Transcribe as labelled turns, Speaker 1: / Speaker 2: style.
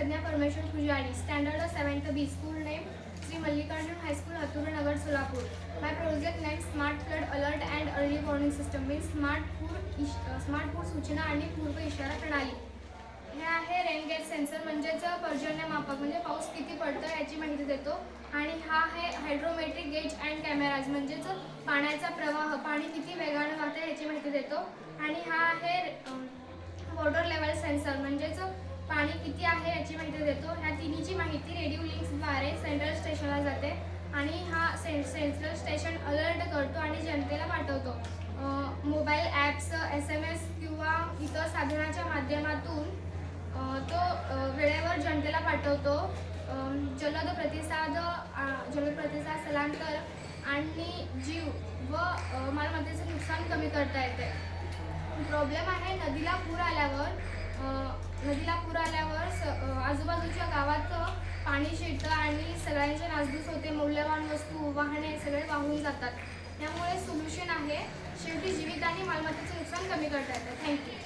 Speaker 1: Pragya Parmeshwar Pujari, standard 7th B, school name Shri Mallikarjun high school, Hatur Nagar, Solapur. My project name smart flood alert and early warning system means smart पूर सूचना आणि पूर्व इशारा प्रणाली. हे आहे रेन गेज सेन्सर म्हणजेच पर्जन्यमापक म्हणजे पाऊस किती पडतो याची माहिती देतो. आणि हा आहे हायड्रोमेट्रिक गेज अँड कॅमेराज म्हणजेच पाण्याचा प्रवाह, पाणी किती वेगाने वाहते याची माहिती देतो. आणि हा आहे वॉटर लेवल सेन्सर म्हणजेच पाणी किती आहे याची माहिती देतो. ह्या तिन्हीची माहिती रेडिओ लिंक्सद्वारे सेंट्रल स्टेशनला जाते आणि हा सेंट्रल स्टेशन अलर्ट करतो आणि जनतेला पाठवतो. मोबाईल ॲप्स, SMS किंवा इतर साधनाच्या माध्यमातून तो वेळेवर जनतेला पाठवतो. जलद प्रतिसाद स्थलांतर आणि जीव व मालमत्तेचे नुकसान कमी करता येते. प्रॉब्लेम आहे नदीला पूर आल्यावर आजूबाजूच्या गावात पाणी शिरतं आणि सगळ्यांचे नासधूस होते. मौल्यवान वस्तू, वाहने सगळे वाहून जातात. त्यामुळे सोल्युशन आहे शेवटी जीवित आणि मालमत्तेचे नुकसान कमी करता येते. थँक्यू.